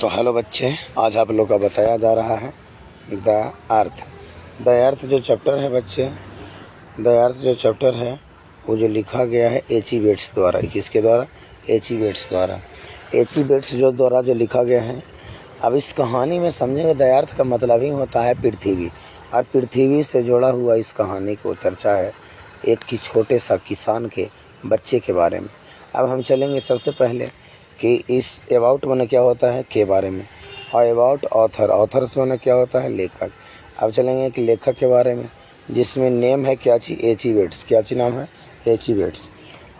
तो हेलो बच्चे, आज आप लोग का बताया जा रहा है द अर्थ। द अर्थ जो चैप्टर है बच्चे, द अर्थ जो चैप्टर है वो जो लिखा गया है एच ई बेट्स द्वारा। किसके द्वारा? एच ई बेट्स द्वारा। एच ई बेट्स जो द्वारा जो लिखा गया है। अब इस कहानी में समझेंगे द अर्थ का मतलब ही होता है पृथ्वी, और पृथ्वी से जुड़ा हुआ इस कहानी को चर्चा है एक छोटे सा किसान के बच्चे के बारे में। अब हम चलेंगे सबसे पहले कि इस अबाउट माने क्या होता है के बारे में, और अबाउट ऑथर, ऑथर्स माने क्या होता है लेखक। अब चलेंगे कि लेखक के बारे में, जिसमें नेम है क्या चीज? H E Bates. क्या चीज नाम है? H E Bates.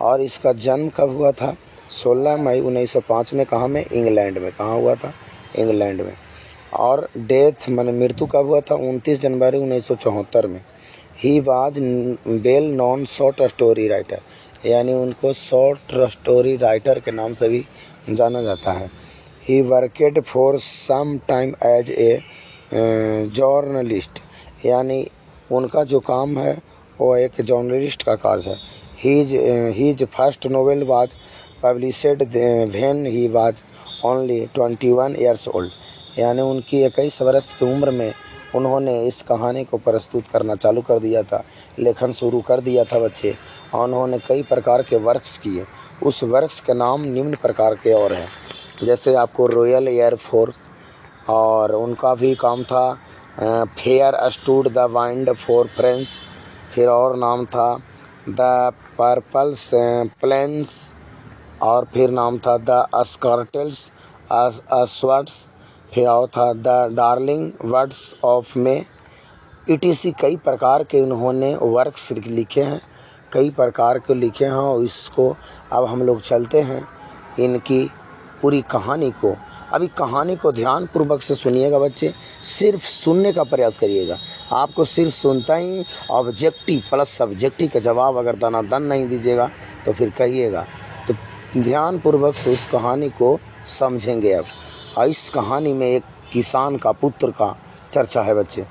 और इसका जन्म कब हुआ था? 16 मई 1905 में। कहाँ में? इंग्लैंड में। कहाँ हुआ था? इंग्लैंड में। और डेथ माने मृत्यु कब हुआ था? 29 जनवरी 1974 में। He was well non short story writer, यानी उनको शॉर्ट स्टोरी राइटर के नाम से भी जाना जाता है। He worked for some time as a journalist, यानी उनका जो काम है वो एक जर्नलिस्ट का कार्य है। His first novel was published when he was only 21 years old, यानी उनकी 21 वर्ष की उम्र में उन्होंने इस कहानी को प्रस्तुत करना चालू कर दिया था, लेखन शुरू कर दिया था बच्चे। और उन्होंने कई प्रकार के वर्क्स किए। उस वर्क्स के नाम निम्न प्रकार के और हैं, जैसे आपको रॉयल एयर फोर्स, और उनका भी काम था fair stood the wind for friends. फिर और नाम था द पर्पल्स प्लेन्स, और फिर नाम था द स्कर्टल्स अस्वर्ड्स। फिर और था the darling words of May etc. कई प्रकार के उन्होंने वर्क्स लिखे हैं, कई प्रकार के लिखे हैं। और इसको अब हम लोग चलते हैं इनकी पूरी कहानी को। अभी कहानी को ध्यान पूर्वक से सुनिएगा बच्चे, सिर्फ सुनने का प्रयास करिएगा। आपको सिर्फ सुनता ही ऑब्जेक्टिव प्लस सब्जेक्टिव का जवाब अगर दनादन नहीं दीजिएगा तो फिर कहिएगा। तो ध्यान पूर्वक से उस कहानी को समझेंगे। अब और इस कहानी में एक किसान का पुत्र का चर्चा है बच्चे।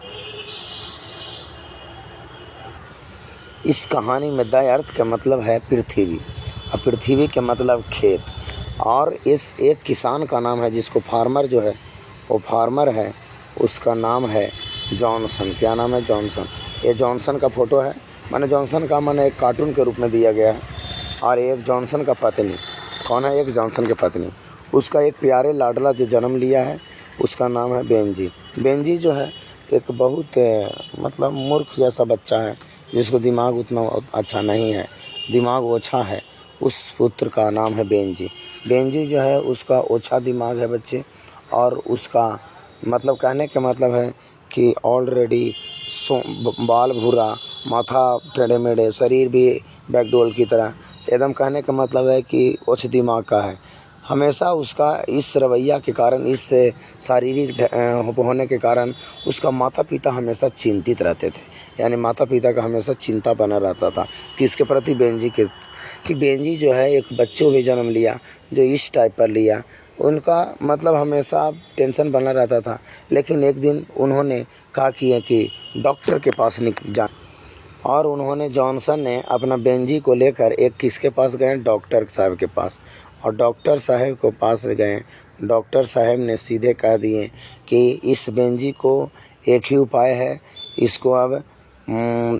इस कहानी में द अर्थ का मतलब है पृथ्वी, और पृथ्वी के मतलब खेत। और इस एक किसान का नाम है, जिसको फार्मर जो है वो फार्मर है, उसका नाम है जॉनसन। क्या नाम है? जॉनसन। ये जॉनसन का फोटो है, माने जॉनसन का माने एक कार्टून के रूप में दिया गया है। और एक जॉनसन का पत्नी, कौन है? एक जॉनसन की पत्नी। उसका एक प्यारे लाडला जो जन्म लिया है, उसका नाम है बेंजी। बेंजी जो है एक बहुत मतलब मूर्ख जैसा बच्चा है, जिसको दिमाग उतना अच्छा नहीं है, दिमाग ओछा है। उस पुत्र का नाम है बेंजी। बेंजी जो है उसका ओछा दिमाग है बच्चे, और उसका मतलब कहने का मतलब है कि ऑलरेडी बाल भूरा, माथा टेढ़े मेढ़े, शरीर भी बैकडोल की तरह। एकदम कहने का मतलब है कि ओछ दिमाग का है। हमेशा उसका इस रवैया के कारण, इस शारीरिक होने के कारण उसका माता पिता हमेशा चिंतित रहते थे, यानी माता पिता का हमेशा चिंता बना रहता था किसके प्रति? बेंजी के। कि बेंजी जो है एक बच्चों भी जन्म लिया जो इस टाइप पर लिया, उनका मतलब हमेशा टेंशन बना रहता था। लेकिन एक दिन उन्होंने कहा कि डॉक्टर के पास जा, और उन्होंने जॉनसन ने अपना बेंजी को लेकर एक किसके पास गए? डॉक्टर साहब के पास। और डॉक्टर साहब के पास गए। डॉक्टर साहब ने सीधे कह दिए कि इस बेंजी को एक ही उपाय है, इसको अब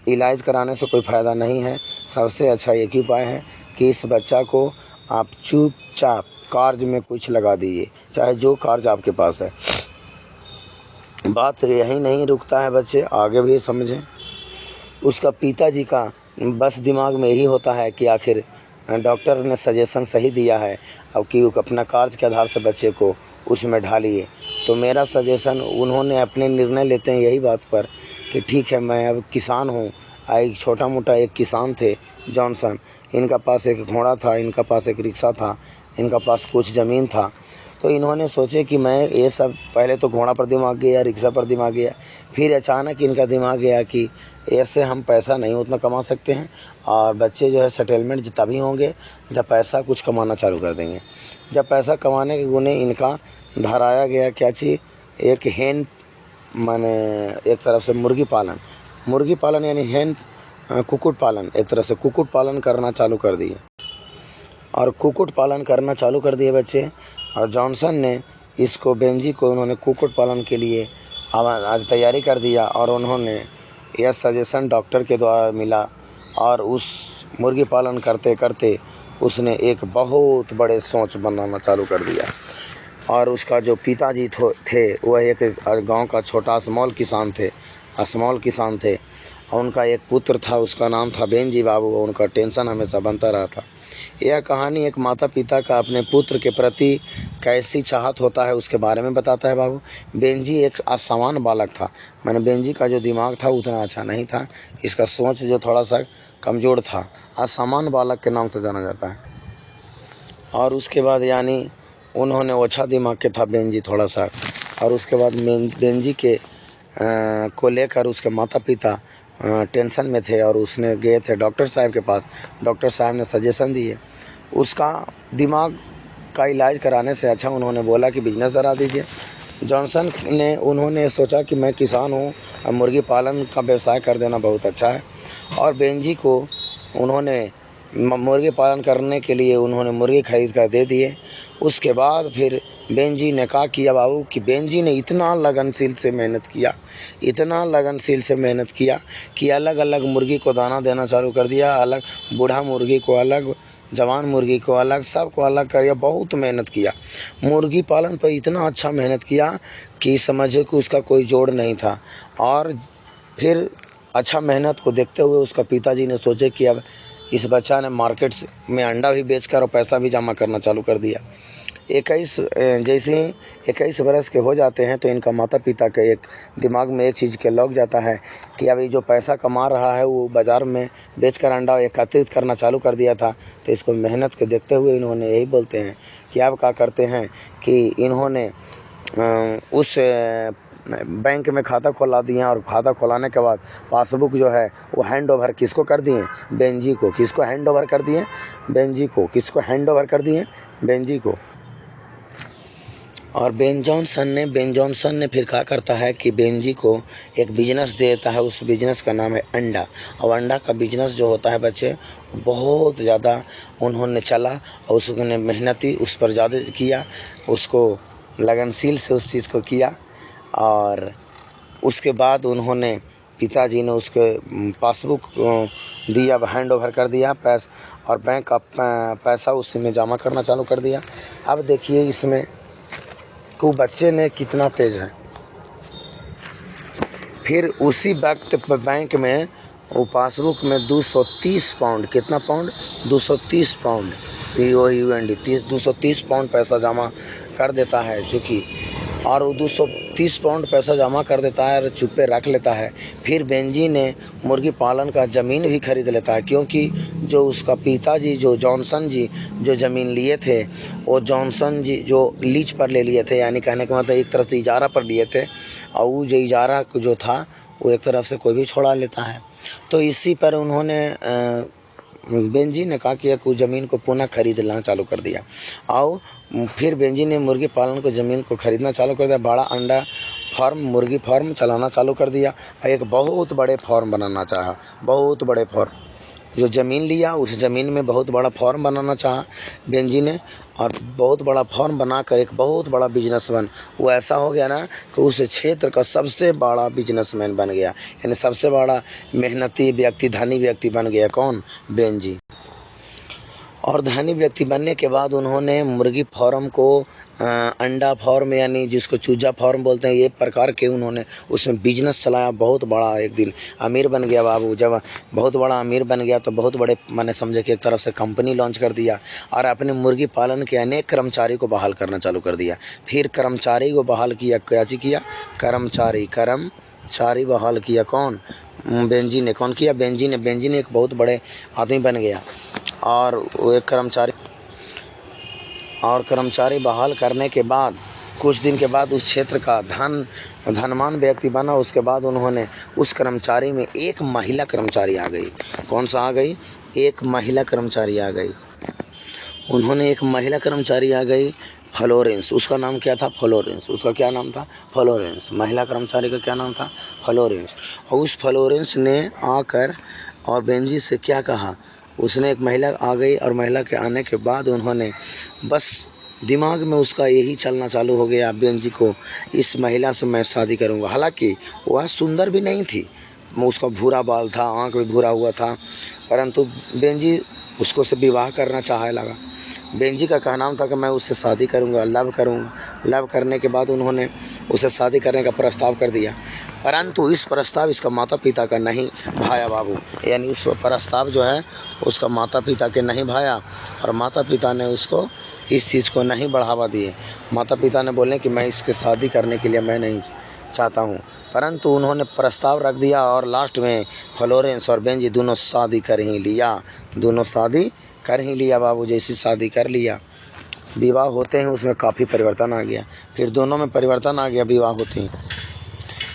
इलाज कराने से कोई फ़ायदा नहीं है। सबसे अच्छा एक ही उपाय है कि इस बच्चा को आप चुपचाप कार्य में कुछ लगा दीजिए, चाहे जो कार्य आपके पास है। बात यही नहीं रुकता है बच्चे, आगे भी समझें। उसका पिताजी का बस दिमाग में यही होता है कि आखिर डॉक्टर ने सजेशन सही दिया है, अब कि अपना कार्य के आधार से बच्चे को उसमें ढालिए। तो मेरा सजेशन, उन्होंने अपने निर्णय लेते हैं यही बात पर कि ठीक है, मैं अब किसान हूँ। एक छोटा मोटा एक किसान थे जॉनसन, इनका पास एक घोड़ा था, इनका पास एक रिक्शा था, इनका पास कुछ ज़मीन था। तो इन्होंने सोचे कि मैं ये सब, पहले तो घोड़ा पर दिमाग गया, रिक्शा पर दिमाग गया, फिर अचानक इनका दिमाग गया कि ऐसे हम पैसा नहीं उतना कमा सकते हैं, और बच्चे जो है सेटलमेंट तभी होंगे जब पैसा कुछ कमाना चालू कर देंगे। जब पैसा कमाने के गुणे इनका धराया गया क्या चीज़? एक हेन माने एक तरफ से मुर्गी पालन यानी हेन कुक्कुट पालन, एक तरह से कुक्कुट पालन करना चालू कर दिए। और कुक्कुट पालन करना चालू कर दिए बच्चे। और जॉनसन ने इसको बेंजी को उन्होंने कुक्कुट पालन के लिए आज तैयारी कर दिया और उन्होंने यह सजेशन डॉक्टर के द्वारा मिला और उस मुर्गी पालन करते करते उसने एक बहुत बड़े सोच बनाना चालू कर दिया। और उसका जो पिताजी थे वह एक गांव का छोटा स्मॉल किसान थे और उनका एक पुत्र था, उसका नाम था बेंजी बाबू। उनका टेंशन हमेशा बनता रहा था। यह कहानी एक माता पिता का अपने पुत्र के प्रति कैसी चाहत होता है उसके बारे में बताता है बाबू। बेंजी एक असामान्य बालक था, मैंने बेंजी का जो दिमाग था उतना अच्छा नहीं था, इसका सोच जो थोड़ा सा कमज़ोर था, असामान्य बालक के नाम से जाना जाता है। और उसके बाद यानी उन्होंने ओछा दिमाग के था बेंजी थोड़ा सा। और उसके बाद बेंजी के को लेकर उसके माता पिता टेंशन में थे और उसने गए थे डॉक्टर साहब के पास। डॉक्टर साहब ने सजेशन दिए, उसका दिमाग का इलाज कराने से अच्छा उन्होंने बोला कि बिजनेस करा दीजिए। जॉनसन ने उन्होंने सोचा कि मैं किसान हूँ और मुर्गी पालन का व्यवसाय कर देना बहुत अच्छा है। और बेंजी को उन्होंने मुर्गी पालन करने के लिए उन्होंने मुर्गी खरीद कर दे दिए। उसके बाद फिर बेंजी ने क्या किया बाबू कि बेंजी ने इतना लगनशील से मेहनत किया कि अलग अलग मुर्गी को दाना देना चालू कर दिया। अलग बूढ़ा मुर्गी को अलग, जवान मुर्गी को अलग, सबको अलग कर बहुत मेहनत किया। मुर्गी पालन पर इतना अच्छा मेहनत किया कि समझे कि उसका कोई जोड़ नहीं था। और फिर अच्छा मेहनत को देखते हुए उसका पिताजी ने सोचे कि अब इस बच्चा ने मार्केट में अंडा भी बेचकर और पैसा भी जमा करना चालू कर दिया। 21 बरस के हो जाते हैं तो इनका माता पिता के एक दिमाग में एक चीज़ के लग जाता है कि अभी जो पैसा कमा रहा है वो बाज़ार में बेचकर अंडा एकत्रित करना चालू कर दिया था। तो इसको मेहनत के देखते हुए इन्होंने यही बोलते हैं कि अब क्या करते हैं कि इन्होंने उस बैंक में खाता खोला दिए और खाता खोलाने के बाद पासबुक जो है वो हैंड ओवर किसको कर दिए? बेंजी को। किसको हैंड ओवर कर दिए? बेंजी को। किसको हैंड ओवर कर दिए? बेंजी को। और बेन जॉनसन ने फिर क्या करता है कि बेंजी को एक बिजनेस देता है। उस बिजनेस का नाम है अंडा। और अंडा का बिजनेस जो होता है बच्चे बहुत ज़्यादा उन्होंने चला और उसने मेहनती उस पर ज़्यादा किया, उसको लगनशील से उस चीज़ को किया। और उसके बाद उन्होंने पिताजी ने उसके पासबुक दिया, हैंड ओवर कर दिया और बैंक का पैसा उसी में जमा करना चालू कर दिया। अब देखिए इसमें को बच्चे ने कितना तेज है। फिर उसी वक्त बैंक में वो पासबुक में 230 पाउंड, कितना पाउंड? 230 पाउंड, POUND 230 पाउंड पैसा जमा कर देता है चूँकि। और वो 230 पाउंड पैसा जमा कर देता है और चुप्पे रख लेता है। फिर बेंजी ने मुर्गी पालन का ज़मीन भी खरीद लेता है, क्योंकि जो उसका पिताजी जो जॉनसन जी जो ज़मीन लिए थे वो जॉनसन जी जो लीज पर ले लिए थे, यानी कहने का मतलब एक तरफ से इजारा पर लिए थे। और वो जो इजारा जो था वो एक तरफ से कोई भी छोड़ा लेता है। तो इसी पर उन्होंने बेंजी ने कहा कि कुछ ज़मीन को पुनः खरीदना चालू कर दिया। और फिर बेंजी ने मुर्गी पालन को ज़मीन को खरीदना चालू कर दिया। बड़ा अंडा फार्म, मुर्गी फार्म चलाना चालू कर दिया। एक बहुत बड़े फार्म बनाना चाहा, बहुत बड़े फार्म। जो ज़मीन लिया उस ज़मीन में बहुत बड़ा फार्म बनाना चाहा बेंजी ने। और बहुत बड़ा फार्म बनाकर एक बहुत बड़ा बिजनेसमैन वो ऐसा हो गया ना कि उस क्षेत्र का सबसे बड़ा बिजनेसमैन बन गया, यानी सबसे बड़ा मेहनती व्यक्ति, धनी व्यक्ति बन गया। कौन? बेंजी। और धनी व्यक्ति बनने के बाद उन्होंने मुर्गी फार्म को अंडा फार्म यानी जिसको चूजा फार्म बोलते हैं, ये प्रकार के उन्होंने उसमें बिजनेस चलाया। बहुत बड़ा एक दिन अमीर बन गया बाबू। जब बहुत बड़ा अमीर बन गया तो बहुत बड़े मैंने समझे कि एक तरफ से कंपनी लॉन्च कर दिया और अपने मुर्गी पालन के अनेक कर्मचारी को बहाल करना चालू कर दिया। फिर कर्मचारी को बहाल किया, क्या किया? कर्मचारी बहाल किया। कौन? बेंजी ने। कौन किया? बेंजी ने एक बहुत बड़े आदमी बन गया। और वो एक कर्मचारी बहाल करने के बाद कुछ दिन के बाद उस क्षेत्र का धनवान व्यक्ति बना। उसके बाद उन्होंने उस कर्मचारी में एक महिला कर्मचारी आ गई। कौन सा आ गई? एक महिला कर्मचारी आ गई। उन्होंने एक महिला कर्मचारी आ गई, फ्लोरेंस। उसका नाम क्या था? फ्लोरेंस। उसका क्या नाम था? फ्लोरेंस। महिला कर्मचारी का क्या नाम था? फ्लोरेंस। और उस फ्लोरेंस ने आकर और बेंजी से क्या कहा? उसने एक महिला आ गई और महिला के आने के बाद उन्होंने बस दिमाग में उसका यही चलना चालू हो गया, बेंजी को इस महिला से मैं शादी करूंगा। हालांकि वह सुंदर भी नहीं थी, उसका भूरा बाल था, आंख भी भूरा हुआ था, परंतु बेंजी उसको से विवाह करना चाहे लगा। बेंजी का कहना था कि मैं उससे शादी करूंगा, लव करूंगा। लव करने के बाद उन्होंने उसे शादी करने का प्रस्ताव कर दिया, परंतु इस प्रस्ताव इसका माता पिता का नहीं भाया बाबू। यानी उस प्रस्ताव जो है उसका माता पिता के नहीं भाया, और माता पिता ने उसको इस चीज़ को नहीं बढ़ावा दिए। माता पिता ने बोले कि मैं इसके शादी करने के लिए मैं नहीं चाहता हूँ, परंतु उन्होंने प्रस्ताव रख दिया और लास्ट में फ्लोरेंस और बेंजी दोनों शादी कर ही लिया। दोनों शादी कर ही लिया बाबू। जैसी शादी कर लिया, विवाह होते हैं उसमें काफ़ी परिवर्तन आ गया। फिर दोनों में परिवर्तन आ गया।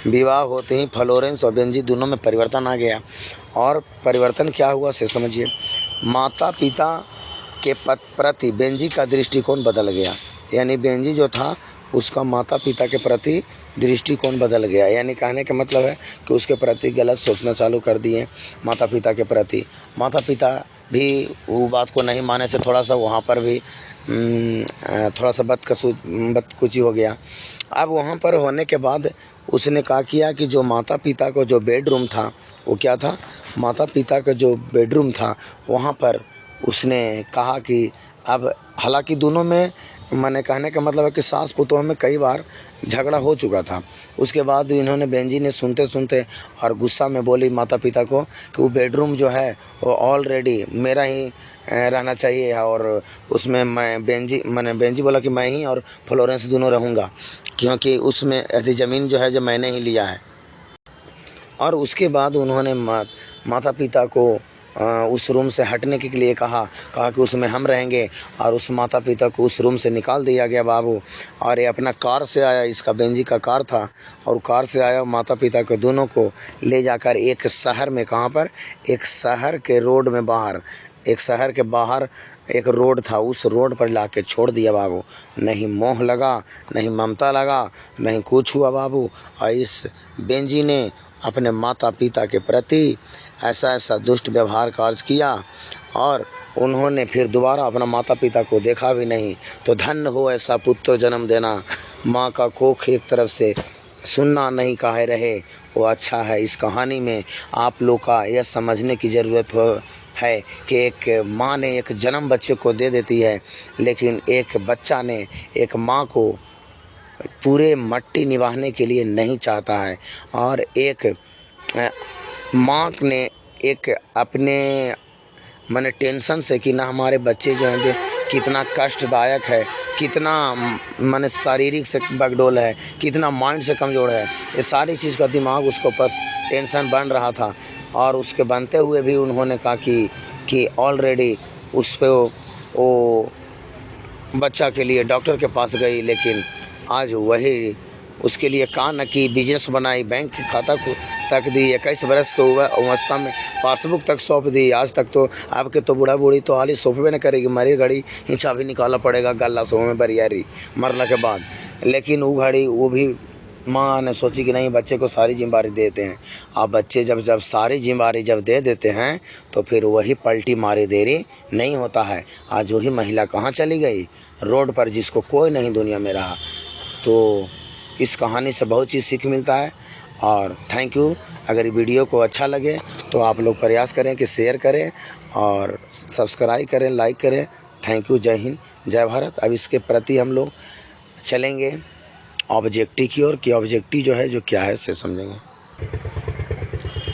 विवाह होते ही फ्लोरेंस और बेंजी दोनों में परिवर्तन आ गया। और परिवर्तन क्या हुआ से समझिए, माता पिता के प्रति बेंजी का दृष्टिकोण बदल गया। यानी बेंजी जो था उसका माता पिता के प्रति दृष्टिकोण बदल गया। यानी कहने का मतलब है कि उसके प्रति गलत सोचना चालू कर दिए माता पिता के प्रति। माता पिता भी वो बात को नहीं माने से थोड़ा सा वहाँ पर भी थोड़ा सा बदकुची हो गया। अब वहाँ पर होने के बाद उसने कहा किया कि जो माता पिता को जो बेडरूम था वो क्या था, माता पिता का जो बेडरूम था वहाँ पर उसने कहा कि अब हालांकि दोनों में मैंने कहने का मतलब है कि सास पुतों में कई बार झगड़ा हो चुका था। उसके बाद इन्होंने बेंजी ने सुनते सुनते और गुस्सा में बोली माता पिता को कि वो बेडरूम जो है वो ऑलरेडी मेरा ही रहना चाहिए, और उसमें मैं बेंजी बोला कि मैं ही और फ्लोरेंस दोनों रहूँगा, क्योंकि उसमें आधी ज़मीन जो है जो मैंने ही लिया है। और उसके बाद उन्होंने माता पिता को उस रूम से हटने के लिए कहा कि उसमें हम रहेंगे, और उस माता पिता को उस रूम से निकाल दिया गया बाबू। और ये अपना कार से आया, इसका बेंजी का कार था, और कार से आया माता पिता को दोनों को ले जाकर एक शहर में, कहाँ पर, एक शहर के रोड में बाहर, एक शहर के बाहर एक रोड था, उस रोड पर लाके छोड़ दिया बाबू। नहीं मोह लगा, नहीं ममता लगा, नहीं कुछ हुआ बाबू। और इस बेंजी ने अपने माता पिता के प्रति ऐसा दुष्ट व्यवहार कार्य किया, और उन्होंने फिर दोबारा अपना माता पिता को देखा भी नहीं। तो धन्य हो ऐसा पुत्र जन्म देना, माँ का कोख एक तरफ से सुनना नहीं काहे रहे, वो अच्छा है। इस कहानी में आप लोग का यह समझने की ज़रूरत है कि एक माँ ने एक जन्म बच्चे को दे देती है, लेकिन एक बच्चा ने एक माँ को पूरे मट्टी निभाने के लिए नहीं चाहता है। और एक माँ ने एक अपने मैंने टेंशन से कि ना हमारे बच्चे जो हैं जो कितना कष्टदायक है, कितना मैंने शारीरिक से बगडोल है, कितना माइंड से कमज़ोर है, ये सारी चीज़ का दिमाग उसको बस टेंशन बन रहा था। और उसके बनते हुए भी उन्होंने कहा कि ऑलरेडी उस पर वो बच्चा के लिए डॉक्टर के पास गई, लेकिन आज वही उसके लिए कहा न कि बिजनेस बनाई, बैंक के खाता को तक दी, 21 बरस के अवस्था में पासबुक तक सौंप दी। आज तक तो आपके तो बूढ़ा बूढ़ी तो हाली सौंपे न करेगी, मरी घड़ी ही चाबी निकालना पड़ेगा गला सो में बरियारी मरने के बाद। लेकिन वो घड़ी वो भी माँ ने सोची कि नहीं, बच्चे को सारी जिम्मेदारी देते हैं। अब बच्चे जब सारी जिम्मेदारी जब दे देते हैं तो फिर वही पलटी मारे देरी नहीं होता है। आज वही महिला कहाँ चली गई, रोड पर, जिसको कोई नहीं दुनिया में रहा। तो इस कहानी से बहुत चीज़ सीख मिलता है। और थैंक यू। अगर वीडियो को अच्छा लगे तो आप लोग प्रयास करें कि शेयर करें और सब्सक्राइब करें, लाइक करें। Thank you. जय हिंद, जय भारत। अब इसके प्रति हम लोग चलेंगे ऑब्जेक्टिव की ओर, कि ऑब्जेक्टिव जो है जो क्या है से समझेंगे।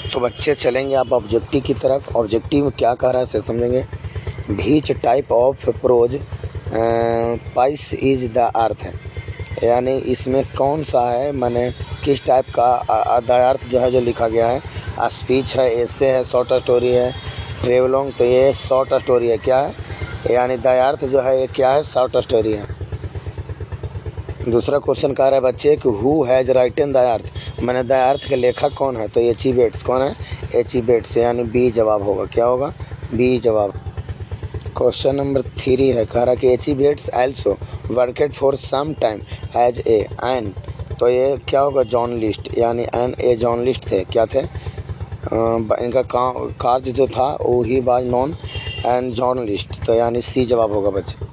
तो बच्चे चलेंगे आप ऑब्जेक्टिव की तरफ। ऑब्जेक्टिव में क्या कह रहा है से समझेंगे। Which type of pros price is the earth है, यानी इसमें कौन सा है, माने किस टाइप का अर्थ जो है जो लिखा गया है। स्पीच है, एसे है, शॉर्ट स्टोरी है, ट्रेवलॉन्ग। तो ये शॉर्ट स्टोरी है। क्या है, यानी द अर्थ जो है ये क्या है, शॉर्ट स्टोरी है। दूसरा क्वेश्चन कह रहा है बच्चे कि who has written the earth, मैंने द अर्थ के लेखक कौन है। तो एच.ई. बेट्स। कौन है, एच.ई. बेट्स, यानी बी जवाब होगा। क्या होगा, बी जवाब। क्वेश्चन नंबर 3 है, कह रहा कि H E. Bates also worked for some time as an. तो ये क्या होगा, जर्नलिस्ट, यानी एन ए जर्नलिस्ट थे। क्या थे, इनका कार्य जो था वो he was non and journalist. तो यानी सी जवाब होगा बच्चे।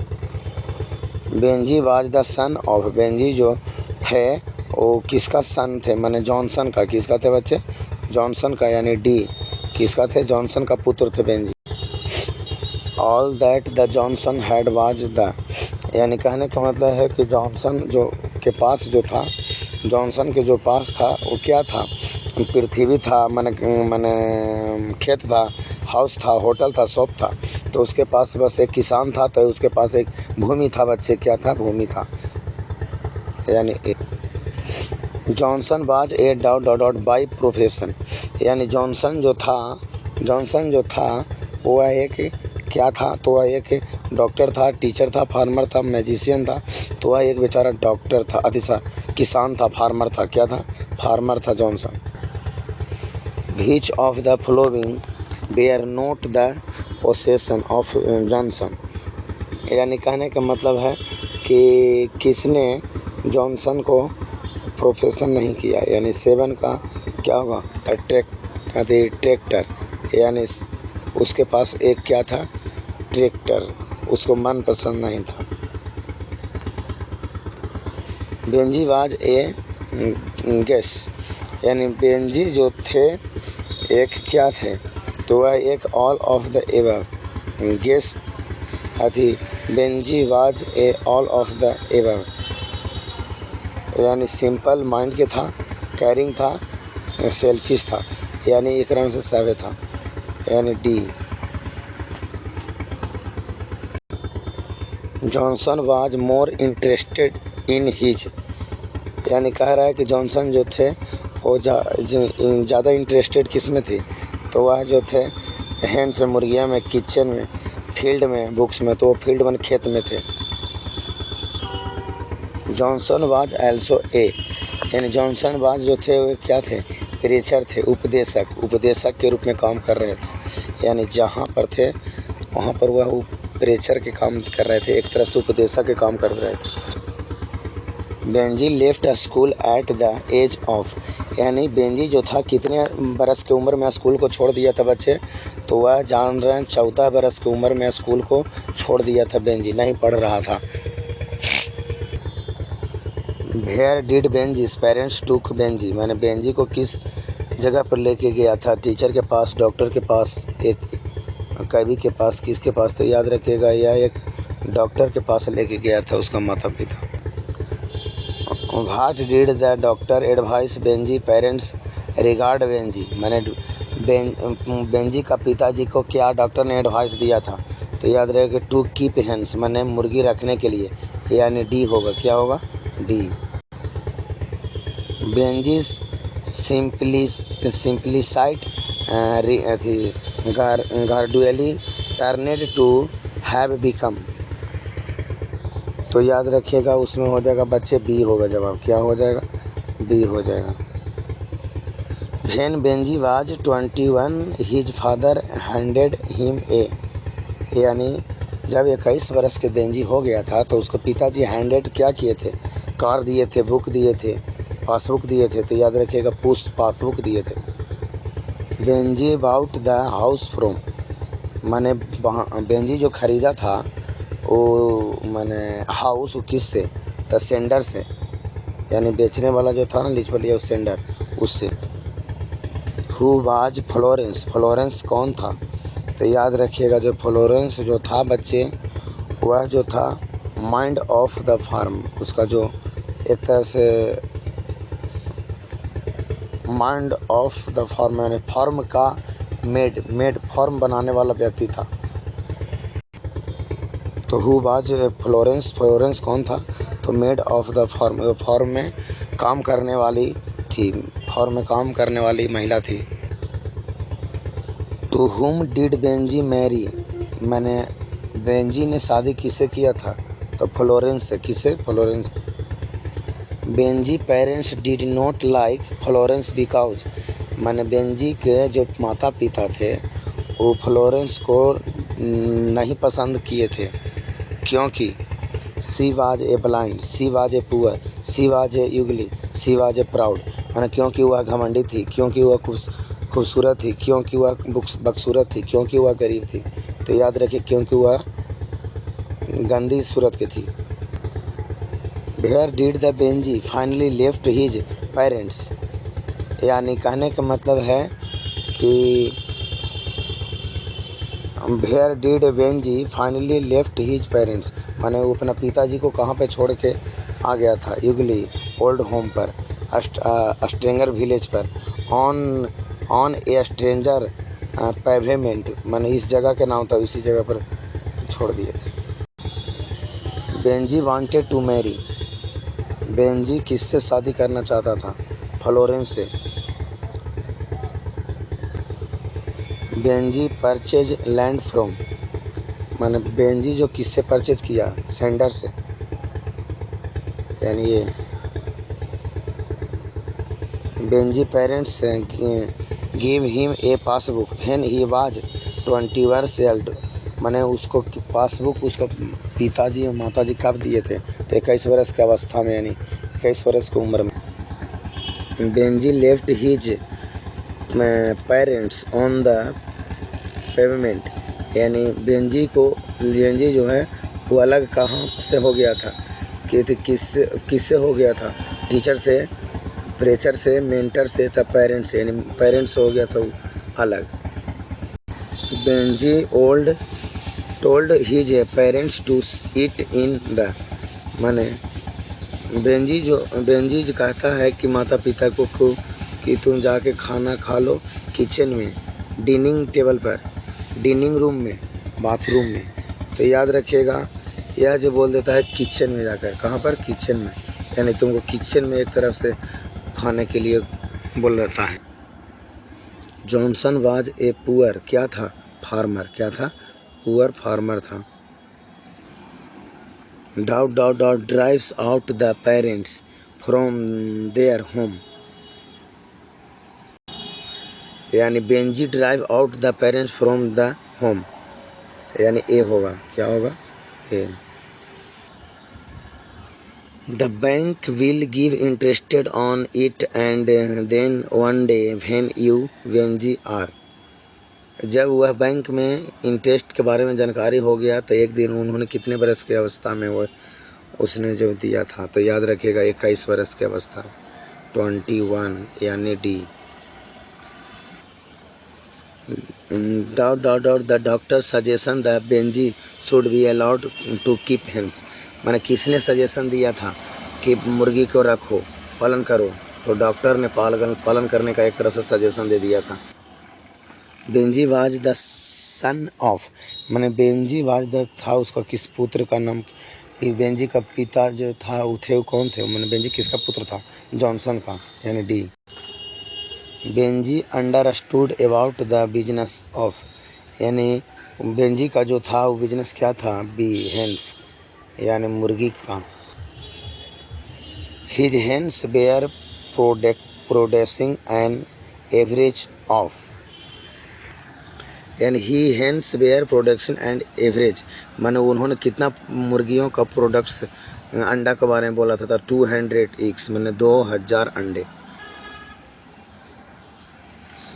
Benji was the son of, Benji जो थे वो किसका सन थे, माने जॉनसन का। किसका थे बच्चे? जॉनसन का, यानी डी। किसका थे? जॉनसन का पुत्र थे Benji. All that the Johnson had was the, यानी कहने का मतलब है कि जॉनसन जो के पास जो था, जॉनसन के जो पास था वो क्या था? पृथ्वी था, माने खेत था, हाउस था, होटल था, शॉप था। तो उसके पास बस एक किसान था, तो उसके पास एक भूमि था बच्चे। क्या था? भूमि था। यानी Johnson was A dot dot dot by profession, यानी जॉनसन जो था वह एक क्या था? तो वह एक डॉक्टर था, टीचर था, फार्मर था, मैजिशियन था। तो वह एक बेचारा डॉक्टर था, किसान था, फार्मर था। क्या था? फार्मर था Johnson. Which of the following bear not the possession of Johnson, यानी कहने का मतलब है कि किसने जॉनसन को प्रोफेशन नहीं किया, यानी सेवन का क्या होगा? ट्रैक्टर, यानी उसके पास एक क्या था? ट्रैक्टर, उसको मन पसंद नहीं था। बेंजी वाज ए गेस, यानी बेंजी जो थे एक क्या थे? तो वह एक all of the above guess अथी। Benjy was a all of the above, यानी सिंपल माइंड के था, कैरिंग था, सेल्फिश था, यानी एक रंग से सभ्य था, यानी D. Johnson was more interested in his, यानी कह रहा है कि जॉनसन जो थे वो ज़्यादा इंटरेस्टेड किस में थे? तो वह जो थे हैंड्स में, मुर्गिया में, किचन में, फील्ड में, बुक्स में। तो वो फील्ड में, खेत में थे। जॉनसन वाज एल्सो ए, यानी जॉनसन वाज जो थे वो क्या थे? प्रीचर थे, उपदेशक के रूप में काम कर रहे थे। यानी जहाँ पर थे वहाँ पर वह प्रीचर के काम कर रहे थे, एक तरह से उपदेशक के काम कर रहे थे। Benjy left school at the age of, यानी बेंजी जो था कितने बरस की उम्र में स्कूल को छोड़ दिया था बच्चे? तो वह जान रहे हैं 14 बरस की उम्र में स्कूल को छोड़ दिया था बेंजी, नहीं पढ़ रहा था। वेयर डिड बेंजीज पेरेंट्स टूक बेंजी, मैंने बेंजी को किस जगह पर लेके गया था? टीचर के पास, डॉक्टर के पास, एक कवि के पास, किसके पास? तो याद रखिएगा यह एक डॉक्टर के पास लेके गया था उसका माता पिता। What did the doctor advice Benji parents regard Benji, मैंने बेंजी का पिताजी को क्या डॉक्टर ने एडवाइस दिया था? तो याद रहेगा टू कीप हेन्स, मैंने मुर्गी रखने के लिए, यानी डी होगा। क्या होगा? D. Benjy simplicised gradually turned to have become, तो याद रखिएगा उसमें हो जाएगा बच्चे बी होगा जवाब। क्या हो जाएगा? बी हो जाएगा। When Benji was 21 his father handed him a, यानी जब 21 वर्ष के बेंजी हो गया था तो उसको पिताजी हैंडेड क्या किए थे? कार दिए थे, बुक दिए थे, पासबुक दिए थे। तो याद रखिएगा पासबुक दिए थे। Benjy bought the house from, मैंने बेंजी जो खरीदा था वो मैंने हाउस किससे? द सेंडर से, यानी बेचने वाला जो था ना लिचवलिया उस सेंडर, उससे। हु वाज फ्लोरेंस, फ्लोरेंस कौन था? तो याद रखिएगा जो फ्लोरेंस जो था बच्चे, वह जो था माइंड ऑफ द फार्म, उसका जो एक तरह से माइंड ऑफ द फार्म, यानी फार्म का मेड फार्म बनाने वाला व्यक्ति था। तो हु वाज फ्लोरेंस, फ्लोरेंस कौन था? तो मेड ऑफ द फार्म, वो फार्म में काम करने वाली थी, फार्म में काम करने वाली महिला थी। To whom did Benjy marry, मैंने बेंजी ने शादी किससे किया था? तो फ्लोरेंस से। किससे? Florence. Benjy parents did not like Florence because, मैंने बेंजी के जो माता पिता थे वो फ्लोरेंस को नहीं पसंद किए थे, क्योंकि she was a blind, she was a poor, she was a ugly, she was a proud, मैंने क्योंकि वह घमंडी थी, क्योंकि वह खूबसूरत थी, क्योंकि वह बदसूरत थी, क्योंकि वह गरीब थी। तो याद रखिए क्योंकि वह गंदी सूरत की थी। Where did the Benjy finally left his parents, यानी कहने का मतलब है कि where did Benjy finally left his parents, माने वो अपना पिताजी को कहाँ पे छोड़ के आ गया था, युगली ओल्ड होम पर, स्ट्रेंगर विलेज पर, ऑन ए स्ट्रेंजर पेवेमेंट, माने इस जगह के नाम था, उसी जगह पर छोड़ दिए थे। Benjy wanted to marry, Benjy किससे शादी करना चाहता था, फ्लोरेंस से। बेंजी परचेज लैंड फ्रॉम, माने बेंजी जो किससे परचेज किया, सेंडर से, यानी ये Benjy parents give him a passbook when he was 20 years old, माने उसको पासबुक उसका पिताजी और माताजी कब दिए थे, तो 21 वर्ष की अवस्था में, यानी 21 वर्ष की उम्र में। Benjy left his parents on the pavement, यानी बेंजी जो है वो अलग कहाँ से हो गया था, कि किससे हो गया था, टीचर से, प्रेचर से, मेंटर से, तब पेरेंट्स से, यानी पेरेंट्स हो गया था अलग। Benjy told his parents to eat in the, माने बेंजी जो कहता है कि माता पिता को कि तुम जाके खाना खा लो किचन में, डिनिंग टेबल पर, डिनिंग रूम में, बाथरूम में, तो याद रखिएगा यह जो बोल देता है किचन में जाकर, कहाँ पर, किचन में, यानी तुमको किचन में एक तरफ से खाने के लिए बोल रहता है। जॉनसन वाज ए पुअर, क्या था, फार्मर, क्या था, पुअर फार्मर था। Dot drives out the parents from their home, यानी Benjy drive out the parents from the home, यानी ए होगा, क्या होगा, A. The bank will give interested on it and then one day when you Benjy are, जब वह bank में interest के बारे में जानकारी हो गया तो एक दिन उन्होंने कितने बरस की अवस्था में वो उसने जो दिया था, तो याद रखिएगा 21 वर्ष की अवस्था, 21, यानी D. The doctor suggestion the Benjy should be allowed to keep hens, माने किसने सजेशन दिया था कि मुर्गी को रखो, पालन करो, तो डॉक्टर ने पालन करने का एक तरह से सजेशन दे दिया था। Benjy was the son of, माने बेंजी वाज द था उसका किस पुत्र का नाम, बेंजी का पिता जो था वो कौन थे, माने बेंजी किसका पुत्र था, जॉनसन का, यानी D. Benji understood about the business of, यानी बेंजी का जो था वो बिजनेस क्या था, बी हेंस, यानी मुर्गी का। His hens bear producing an average of, यानी he hens bear production and average, माने उन्होंने कितना मुर्गियों का प्रोडक्ट्स अंडा के बारे में बोला था 200 एग्स, माने 2000 अंडे।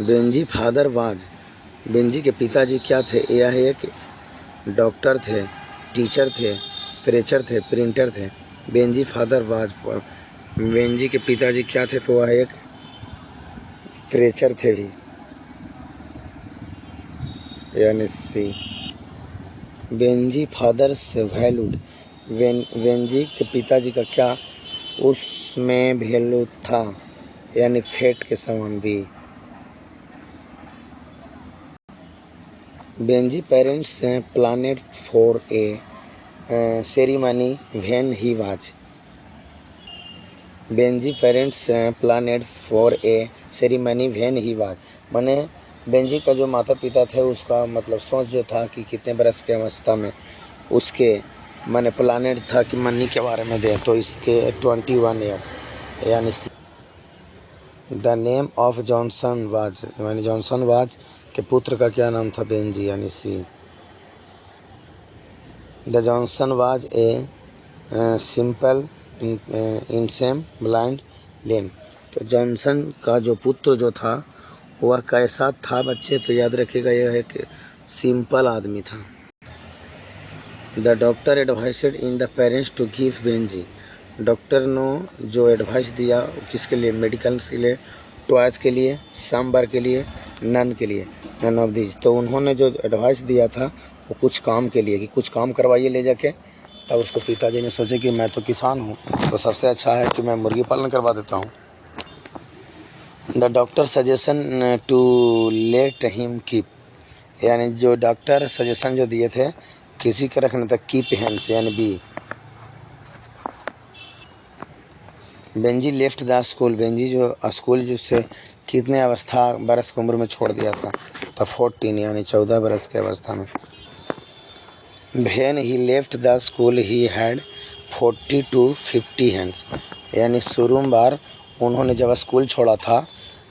बेंजी फादर वाज, बेंजी के पिताजी क्या थे, यह एक डॉक्टर थे, टीचर थे, प्रेचर थे, प्रिंटर थे। बेंजी फादर वाज, बेंजी के पिताजी क्या थे, तो वह एक प्रेचर थे भी, यानी सी। बेंजी फादर्स वैल्यूड, बेंजी के पिताजी का क्या उसमें वैल्यू था, यानी फेट के समान भी। Benjy parents planned for a ceremony when he was, Benjy parents planned for a ceremony when he was, माने बेंजी का जो माता पिता थे उसका मतलब सोच जो था कि कितने बरस के अवस्था में उसके माने प्लानेड था कि मन्नी के बारे में दे, तो इसके 21 ईयर, यानी the name of Johnson was, यानी जॉनसन वाज के पुत्र का क्या नाम था, बेंजी, यानी C. The Johnson was a simple insane blind lame, तो जॉनसन का जो पुत्र जो था वह कैसा था बच्चे, तो याद रखिएगा यह एक सिंपल आदमी था। The doctor advised in the parents to give Benjy, doctor ने जो एडवाइस दिया किसके लिए, मेडिकल के लिए, ट्वाइस के लिए, समबार के लिए, नन के लिए, नन ऑफ दीज। तो उन्होंने जो एडवाइस दिया था वो कुछ काम के लिए कि कुछ काम करवाइए ले जाके। तब उसको पिताजी ने सोचे कि मैं तो किसान हूँ, तो सबसे अच्छा है कि मैं मुर्गी पालन करवा देता हूँ। The doctor suggestion to let him keep, यानी जो डॉक्टर सजेशन जो दिए थे किसी के रखने तक, कीप हैंड्स यानी B. Benjy left the school, Benjy जो स्कूल जिससे कितने अवस्था बरस की उम्र में छोड़ दिया था, तो 14 यानी 14 बरस की अवस्था में। When he left the school he had 40 to 50 hands, यानी शुरू बार उन्होंने जब स्कूल छोड़ा था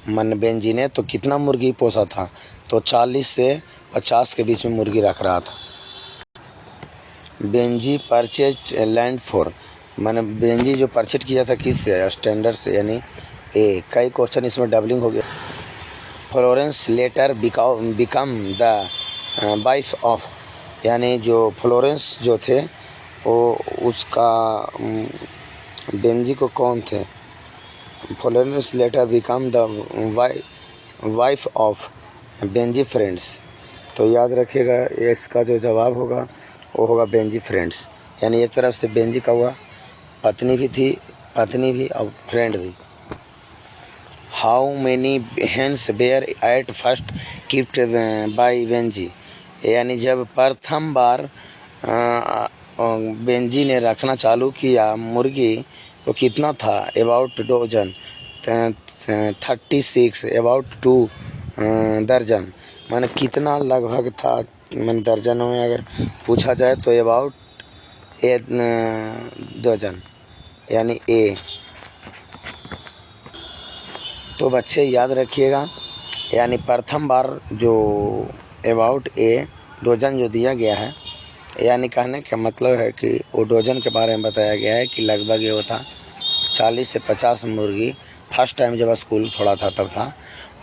मन बेंजी ने तो कितना मुर्गी पोसा था, तो 40 से 50 के बीच में मुर्गी रख रहा था। बेंजी परचेज लैंड फॉर, मैंने बेंजी जो परचेज किया था किससे, स्टैंडर्ड से, यानी ए। कई क्वेश्चन इसमें डबलिंग हो गया। Florence letter become the wife of, यानी जो फ्लोरेंस जो थे वो उसका बेंजी को कौन थे, Florence letter become the wife of Benji friends. तो याद रखिएगा इसका जो जवाब होगा वो होगा बेंजी फ्रेंड्स, यानी एक तरफ से बेंजी का हुआ, पत्नी भी थी, पत्नी भी और फ्रेंड भी। How many hens bear at first kept by Benjy, यानी जब प्रथम बार बेंजी ने रखना चालू किया मुर्गी तो कितना था, अबाउट डोजन, 36, अबाउट 2 दर्जन, माने कितना लगभग था, मैंने दर्जनों में अगर पूछा जाए तो अबाउट डजन यानी ए। तो बच्चे याद रखिएगा, यानी प्रथम बार जो अबाउट ए डोजन जो दिया गया है, यानी कहने का मतलब है कि वो डोजन के बारे में बताया गया है कि लगभग ये होता 40 से 50 मुर्गी फर्स्ट टाइम जब स्कूल छोड़ा था तब था।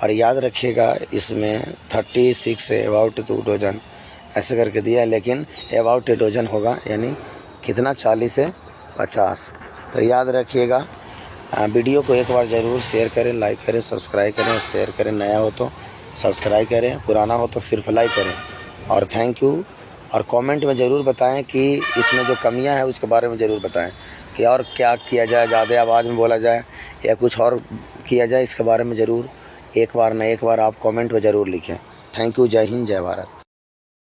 और याद रखिएगा इसमें 36 से अबाउट 2 डोजन ऐसे करके दिया है, लेकिन अबाउट ए डोजन होगा, यानी कितना 40 से 50। तो याद रखिएगा। वीडियो को एक बार ज़रूर शेयर करें, लाइक करें, सब्सक्राइब करें और शेयर करें। नया हो तो सब्सक्राइब करें, पुराना हो तो सिर्फ लाइक करें। और थैंक यू। और कमेंट में ज़रूर बताएं कि इसमें जो कमियां हैं उसके बारे में ज़रूर बताएं कि और क्या किया जाए, ज़्यादा आवाज़ में बोला जाए या कुछ और किया जाए, इसके बारे में ज़रूर एक बार न एक बार आप कमेंट में ज़रूर लिखें। Thank you. जय हिंद, जय भारत।